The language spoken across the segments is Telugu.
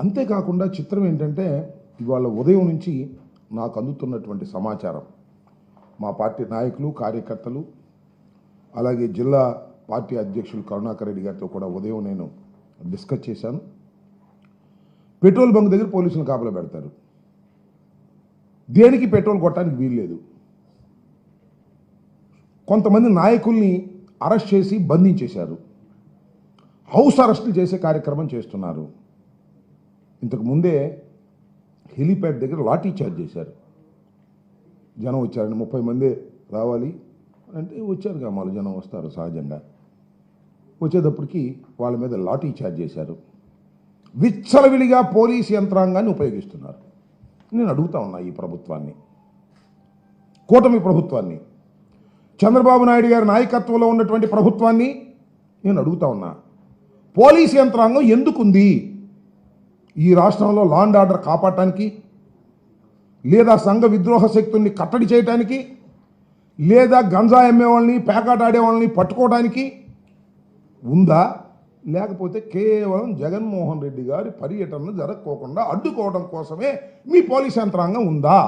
అంతేకాకుండా చిత్రం ఏంటంటే ఇవాళ ఉదయం నుంచి నాకు అందుతున్నటువంటి సమాచారం మా పార్టీ నాయకులు కార్యకర్తలు అలాగే జిల్లా పార్టీ అధ్యక్షులు కరుణాకర్ రెడ్డి గారితో కూడా ఉదయం నేను డిస్కస్ చేశాను. పెట్రోల్ బంక్ దగ్గర పోలీసులు కాపలా పెడతారు. దేనికి పెట్రోల్ కొట్టడానికి వీల్లేదు. కొంతమంది నాయకుల్ని అరెస్ట్ చేసి బంధించేశారు. హౌస్ అరెస్టులు చేసే కార్యక్రమం చేస్తున్నారు. ఇంతకు ముందే హెలీప్యాడ్ దగ్గర లాఠీ చార్జ్ చేశారు. జనం వచ్చారండి, 30 మంది రావాలి అంటే వచ్చారు. గ్రామాలు జనం వస్తారు సహజంగా. వచ్చేటప్పటికి వాళ్ళ మీద లాఠీ చార్జ్ చేశారు. విచ్చలవిడిగా పోలీస్ యంత్రాంగాన్ని ఉపయోగిస్తున్నారు. నేను అడుగుతా ఉన్నా ఈ ప్రభుత్వాన్ని, కూటమి ప్రభుత్వాన్ని, చంద్రబాబు నాయుడు గారి నాయకత్వంలో ఉన్నటువంటి ప్రభుత్వాన్ని నేను అడుగుతా ఉన్నా, పోలీస్ యంత్రాంగం ఎందుకుంది? ఈ రాష్ట్రంలో లా అండ్ ఆర్డర్ కాపాడటానికి, లేదా సంఘ విద్రోహ శక్తుల్ని కట్టడి చేయడానికి, లేదా గంజా అమ్మే వాళ్ళని పేకాట ఆడే వాళ్ళని పట్టుకోవడానికి ఉందా? లేకపోతే కేవలం జగన్మోహన్ రెడ్డి గారి పర్యటనను జరగకోకుండా అడ్డుకోవడం కోసమే మీ పోలీస్ యంత్రాంగం ఉందా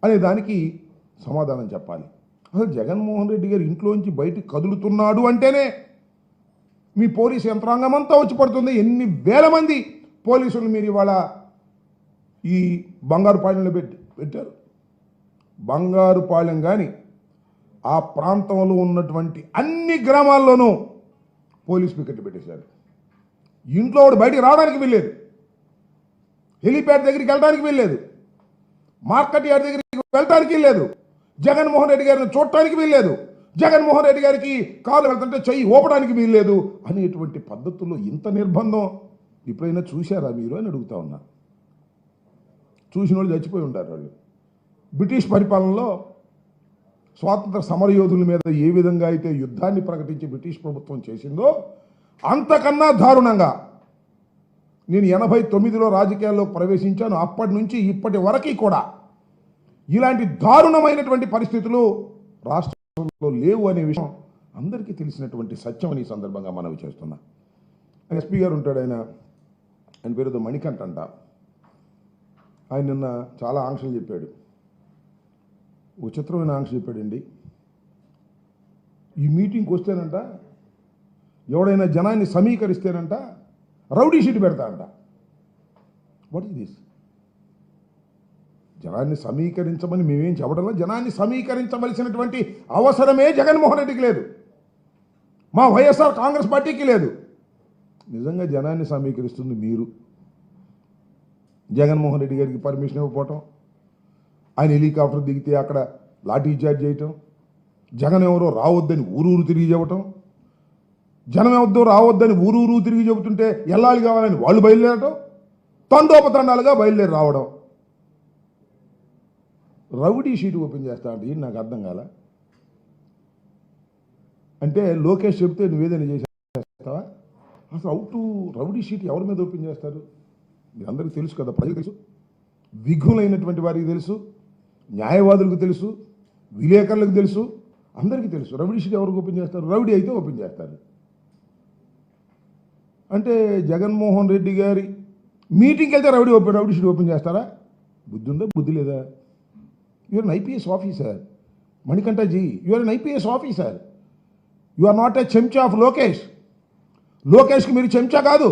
అనే దానికి సమాధానం చెప్పాలి. అసలు జగన్మోహన్ రెడ్డి గారు ఇంట్లోంచి బయటికి కదులుతున్నాడు అంటేనే మీ పోలీస్ యంత్రాంగం అంతా వచ్చి పడుతుంది. ఎన్ని వేల మంది పోలీసులు మీరు ఇవాళ ఈ బంగారుపాలెంలో పెట్టారు. బంగారుపాలెం కానీ ఆ ప్రాంతంలో ఉన్నటువంటి అన్ని గ్రామాల్లోనూ పోలీస్ పికెట్లు పెట్టేశారు. ఇంట్లో వాడు బయటికి రావడానికి వెళ్ళలేదు, హెలీప్యాడ్ దగ్గరికి వెళ్ళడానికి వెళ్ళలేదు, మార్కెట్ యార్డ్ దగ్గరికి వెళ్ళడానికి వెళ్ళలేదు, జగన్మోహన్ రెడ్డి గారిని చూడటానికి వీల్లేదు, జగన్మోహన్ రెడ్డి గారికి కాలు వెళ్తుంటే చెయ్యి ఓపడానికి వీల్లేదు అనేటువంటి పద్ధతుల్లో ఇంత నిర్బంధం ఎప్పుడైనా చూశారా మీరు అని అడుగుతా ఉన్నా. చూసిన వాళ్ళు చచ్చిపోయి ఉంటారు. వాళ్ళు బ్రిటిష్ పరిపాలనలో స్వాతంత్ర సమరయోధుల మీద ఏ విధంగా అయితే యుద్ధాన్ని ప్రకటించి బ్రిటిష్ ప్రభుత్వం చేసిందో అంతకన్నా దారుణంగా నేను 89లో రాజకీయాల్లోకి ప్రవేశించాను. అప్పటి నుంచి ఇప్పటి వరకు కూడా ఇలాంటి దారుణమైనటువంటి పరిస్థితులు రాష్ట్రంలో లేవు అనే విషయం అందరికీ తెలిసినటువంటి సత్యం అని ఈ సందర్భంగా మనవి చేస్తున్నా. ఎస్పీ గారు ఉంటాడు, ఆయన పేరుతో మణికంఠ అంట. ఆయన నిన్న చాలా ఆంక్షలు చెప్పాడు. విచిత్రమైన ఆంక్ష చెప్పాడండి. ఈ మీటింగ్కి వస్తేనంట ఎవడైనా జనాన్ని సమీకరిస్తేనంట రౌడీ షీట్ పెడతా అంట. What is this? జనాన్ని సమీకరించమని మేమేం చెప్పడంలో, జనాన్ని సమీకరించవలసినటువంటి అవసరమే జగన్మోహన్ రెడ్డికి లేదు, మా వైఎస్ఆర్ కాంగ్రెస్ పార్టీకి లేదు. నిజంగా జనాన్ని సమీకరిస్తుంది మీరు. జగన్మోహన్ రెడ్డి గారికి పర్మిషన్ ఇవ్వకపోవటం, ఆయన హెలికాప్టర్ దిగితే అక్కడ లాఠీ చార్జ్ చేయటం, జగన్ ఎవరో రావద్దని ఊరూరు తిరిగి చెప్పటం, జనం ఎవరో రావద్దని ఊరూరు తిరిగి చెబుతుంటే ఎల్లాలి కావాలని వాళ్ళు బయలుదేరటం, తండోపతండాలుగా బయలుదేరి రావడం. రౌడీ షీట్ ఓపెన్ చేస్తా అంటే నాకు అర్థం కాల. అంటే లోకేష్ చెప్తే నువ్వేదైనా చేస్తావా? అసలు రౌడీ షీట్ ఎవరి మీద ఓపెన్ చేస్తారు? మీరు అందరికీ తెలుసు కదా, ప్రజలకు తెలుసు, విఘ్నులైనటువంటి వారికి తెలుసు, న్యాయవాదులకు తెలుసు, విలేకరులకు తెలుసు, అందరికీ తెలుసు. రౌడీ షీట్ ఎవరికి ఓపెన్ చేస్తారు? రౌడీ అయితే ఓపెన్ చేస్తారు. అంటే జగన్మోహన్ రెడ్డి గారి మీటింగ్కి వెళ్తే రౌడీ షీట్ ఓపెన్ చేస్తారా? బుద్ధి ఉందా, బుద్ధి లేదా? You are an IPS officer Manikanthaji, you are an IPS officer. You are not a చెంచా ఆఫ్ లోకేష్. లోకేష్కి మీరు చెంచా కాదు.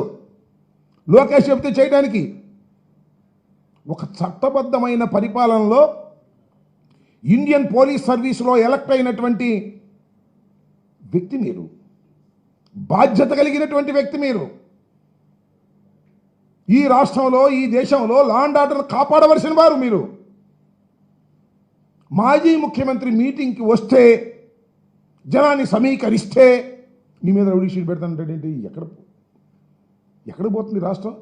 లోకేష్ చెప్తే చేయడానికి ఒక చట్టబద్ధమైన పరిపాలనలో ఇండియన్ పోలీస్ సర్వీసులో ఎలక్ట్ అయినటువంటి వ్యక్తి మీరు, బాధ్యత కలిగినటువంటి వ్యక్తి మీరు. ఈ రాష్ట్రంలో, ఈ దేశంలో లా అండ్ ఆర్డర్ కాపాడవలసిన వారు మీరు. మాజీ ముఖ్యమంత్రి మీటింగ్కి వస్తే, జనాన్ని సమీకరిస్తే నీ మీద రౌడీ షీట్ పెడతానంటాడేంటి? ఎక్కడ పోతుంది రాష్ట్రం?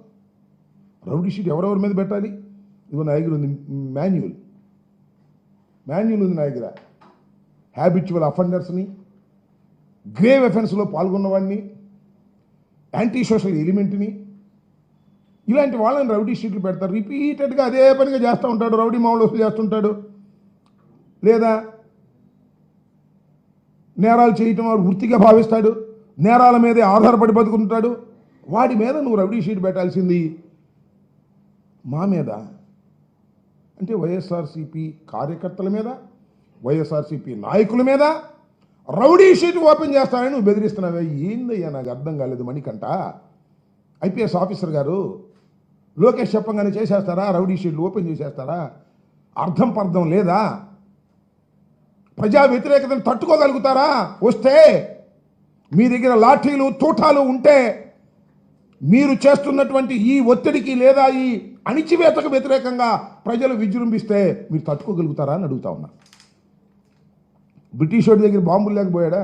రౌడీ షీట్ ఎవరెవరి మీద పెట్టాలి? ఇదిగో నా దగ్గర ఉంది మాన్యువల్ ఉంది నా దగ్గర. హ్యాబిచువల్ అఫెండర్స్ని, గ్రేవ్ అఫెన్స్లో పాల్గొన్నవాడిని, యాంటీ సోషల్ ఎలిమెంట్ని, ఇలాంటి వాళ్ళని రౌడీ షీట్లు పెడతారు. రిపీటెడ్గా అదే పనిగా చేస్తూ ఉంటాడు. రౌడీ మామూలు వసూలు చేస్తుంటాడు, లేదా నేరాలు చేయటం వాడు వృత్తిగా భావిస్తాడు, నేరాల మీదే ఆధారపడి బతుకుంటాడు. వాడి మీద నువ్వు రౌడీ షీట్ పెట్టాల్సింది మా మీద, అంటే వైఎస్ఆర్సీపీ కార్యకర్తల మీద, వైఎస్ఆర్సీపీ నాయకుల మీద రౌడీ షీట్ ఓపెన్ చేస్తానని నువ్వు బెదిరిస్తున్నావే. ఏందయ్యా నాకు అర్థం కాలేదు మణికంఠ. ఐపీఎస్ ఆఫీసర్ గారు లోకేష్ చెప్పంగానే చేసేస్తారా? రౌడీ షీట్లు ఓపెన్ చేసేస్తారా? అర్థం పర్థం లేదా? ప్రజా వ్యతిరేకతను తట్టుకోగలుగుతారా? వస్తే మీ దగ్గర లాఠీలు తూటాలు ఉంటే మీరు చేస్తున్నటువంటి ఈ ఒత్తిడికి లేదా ఈ అణిచివేతకు వ్యతిరేకంగా ప్రజలు విజృంభిస్తే మీరు తట్టుకోగలుగుతారా అని అడుగుతా ఉన్నా. బ్రిటిష్ వాడి దగ్గర బాంబులు లేకపోయాడా?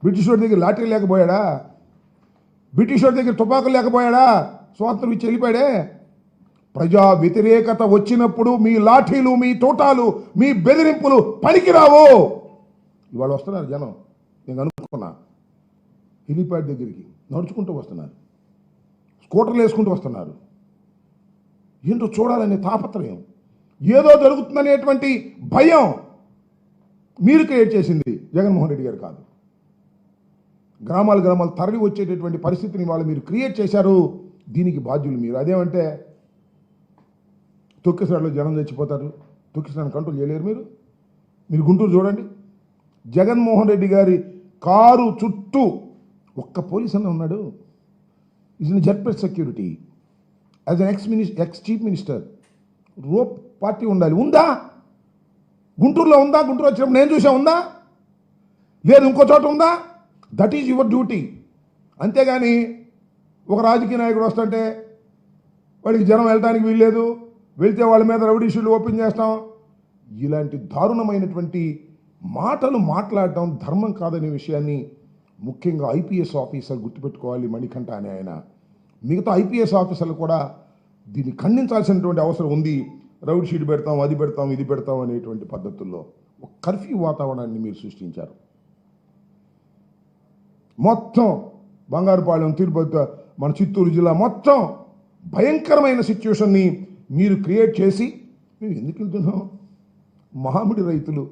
బ్రిటిష్ వాడి దగ్గర లాఠీలు లేకపోయాడా? బ్రిటిష్ వాడి దగ్గర తుపాకులు లేకపోయాడా? స్వాతంత్రం ఇచ్చి వెళ్ళిపోయాడే. ప్రజా వ్యతిరేకత వచ్చినప్పుడు మీ లాఠీలు, మీ తోటాలు, మీ బెదిరింపులు పనికిరావు. ఇవాళ వస్తున్నారు జనం. నేను అనుకున్నా హెలిప్యాడ్ దగ్గరికి నడుచుకుంటూ వస్తున్నారు, స్కూటర్లు వేసుకుంటూ వస్తున్నారు. ఏంటో చూడాలనే తాపత్రయం, ఏదో జరుగుతుందనేటువంటి భయం మీరు క్రియేట్ చేసింది జగన్మోహన్ రెడ్డి గారు కాదు. గ్రామాలు తరలి వచ్చేటటువంటి పరిస్థితిని వాళ్ళు మీరు క్రియేట్ చేశారు. దీనికి బాధ్యులు మీరు. అదేమంటే తొక్కిసలాడలో జనం చచ్చిపోతారు, తొక్కిసలాడని కంట్రోల్ చేయలేరు మీరు. మీరు గుంటూరు చూడండి, జగన్మోహన్ రెడ్డి గారి కారు చుట్టూ ఒక్క పోలీస్ అన్న ఉన్నాడు. Is in Z security as an ex chief minister. Rope party ఉండాలి. ఉందా? గుంటూరులో ఉందా? గుంటూరు వచ్చినప్పుడు నేను చూసా. ఉందా? లేదు. ఇంకో చోట ఉందా? That is your duty. అంతేగాని ఒక రాజకీయ నాయకుడు వస్తుంటే వాడికి జనం వెళ్ళడానికి వీల్లేదు, వెళ్తే వాళ్ళ మీద రౌడీ షీట్లు ఓపెన్ చేస్తాం, ఇలాంటి దారుణమైనటువంటి మాటలు మాట్లాడటం ధర్మం కాదనే విషయాన్ని ముఖ్యంగా ఐపీఎస్ ఆఫీసర్ గుర్తుపెట్టుకోవాలి. మణికంఠ అనే ఆయన, మిగతా ఐపీఎస్ ఆఫీసర్లు కూడా దీన్ని ఖండించాల్సినటువంటి అవసరం ఉంది. రౌడీ షీట్ పెడతాం, అది పెడతాం, ఇది పెడతాం అనేటువంటి పద్ధతుల్లో ఒక కర్ఫ్యూ వాతావరణాన్ని మీరు సృష్టించారు. మొత్తం బంగారుపాలెం, తిరుపతి, మన చిత్తూరు జిల్లా మొత్తం భయంకరమైన సిచ్యువేషన్ని మీరు క్రియేట్ చేసి మేము ఎందుకు వెళ్తున్నాం? మామిడి రైతులు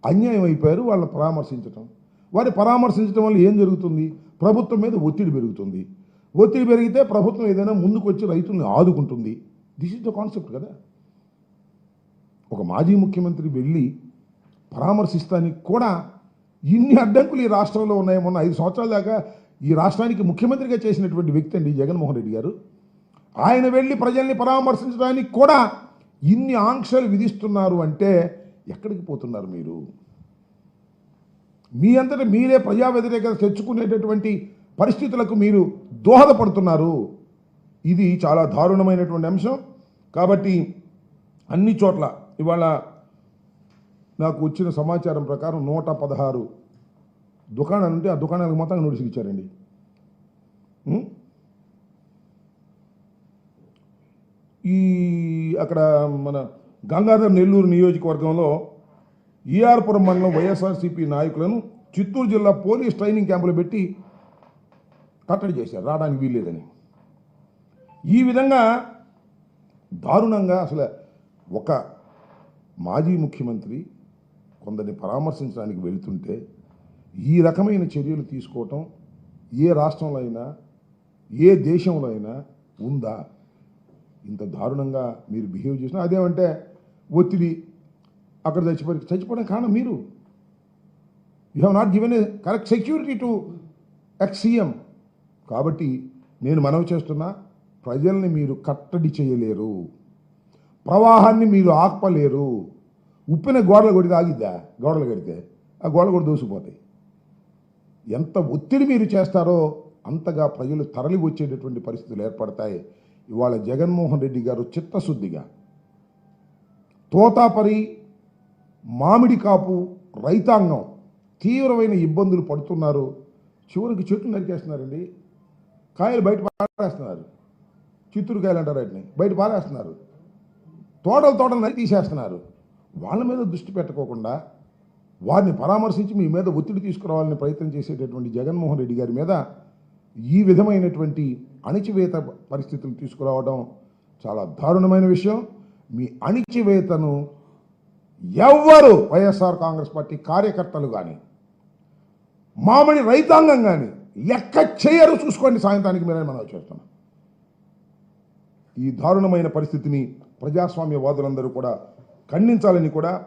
అన్యాయం అయిపోయారు, వాళ్ళని పరామర్శించటం. వారిని పరామర్శించడం వల్ల ఏం జరుగుతుంది? ప్రభుత్వం మీద ఒత్తిడి పెరుగుతుంది. ఒత్తిడి పెరిగితే ప్రభుత్వం ఏదైనా ముందుకు వచ్చి రైతుల్ని ఆదుకుంటుంది. దిస్ ఇస్ ద కాన్సెప్ట్ కదా. ఒక మాజీ ముఖ్యమంత్రి వెళ్ళి పరామర్శిస్తానికి కూడా ఇన్ని అడ్డంకులు ఈ రాష్ట్రంలో ఉన్నాయి. మొన్న 5 సంవత్సరాల దాకా ఈ రాష్ట్రానికి ముఖ్యమంత్రిగా చేసినటువంటి వ్యక్తి అండి జగన్మోహన్ రెడ్డి గారు. ఆయన వెళ్ళి ప్రజల్ని పరామర్శించడానికి కూడా ఇన్ని ఆంక్షలు విధిస్తున్నారు అంటే ఎక్కడికి పోతున్నారు మీరు? మీ అంతటా మీరే ప్రజా వ్యతిరేకత తెచ్చుకునేటటువంటి పరిస్థితులకు మీరు దోహదపడుతున్నారు. ఇది చాలా దారుణమైనటువంటి అంశం. కాబట్టి అన్ని చోట్ల ఇవాళ నాకు వచ్చిన సమాచారం ప్రకారం 116 దుకాణాలు ఉంటే ఆ దుకాణాలకు మొత్తం నోటీసులు ఇచ్చారండి. ఈ అక్కడ మన గంగాధర్ నెల్లూరు నియోజకవర్గంలో ఈఆర్పురం మండలం వైఎస్ఆర్సీపీ నాయకులను చిత్తూరు జిల్లా పోలీస్ ట్రైనింగ్ క్యాంపులో పెట్టి కట్టడి చేశారు, రావడానికి వీల్లేదని. ఈ విధంగా దారుణంగా అసలు ఒక మాజీ ముఖ్యమంత్రి కొందరిని పరామర్శించడానికి వెళుతుంటే ఈ రకమైన చర్యలు తీసుకోవటం ఏ రాష్ట్రంలో అయినా ఏ దేశంలో అయినా ఉందా? ఇంత దారుణంగా మీరు బిహేవ్ చేసినా అదేమంటే ఒత్తిడి, అక్కడ చచ్చిపోవడం కారణం మీరు. You have not given a correct security to ex CM. కాబట్టి నేను మనవి చేస్తున్నా, ప్రజల్ని మీరు కట్టడి చేయలేరు, ప్రవాహాన్ని మీరు ఆపలేరు. ఉప్పిన గోడలు కొడితే ఆగిద్దా? గోడలు కడితే ఆ గోడలు కూడా దూసిపోతాయి. ఎంత ఒత్తిడి మీరు చేస్తారో అంతగా ప్రజలు తరలి వచ్చేటటువంటి పరిస్థితులు ఏర్పడతాయి. ఇవాళ జగన్మోహన్ రెడ్డి గారు చిత్తశుద్ధిగా తోతాపరి, మామిడి కాపు రైతాంగం తీవ్రమైన ఇబ్బందులు పడుతున్నారు. చివరికి చెట్లు నరికేస్తున్నారండి, కాయలు బయట పారేస్తున్నారు. చిత్తూరు కాయలు అంటారు, వాటిని బయట పారేస్తున్నారు. తోటలు నరికి తీసేస్తున్నారు. వాళ్ళ మీద దృష్టి పెట్టకోకుండా వారిని పరామర్శించి మీ మీద ఒత్తిడి తీసుకురావాలని ప్రయత్నం చేసేటటువంటి జగన్మోహన్ రెడ్డి గారి మీద ఈ విధమైనటువంటి అణిచివేత పరిస్థితులు తీసుకురావడం చాలా దారుణమైన విషయం. మీ అణిచివేతను ఎవ్వరు వైఎస్ఆర్ కాంగ్రెస్ పార్టీ కార్యకర్తలు కానీ మామిడి రైతాంగం కానీ లెక్క చేయరు, చూసుకోండి సాయంత్రానికి మీరని మనం చేస్తున్నాం. ఈ దారుణమైన పరిస్థితిని ప్రజాస్వామ్యవాదులందరూ కూడా ఖండించాలని కూడా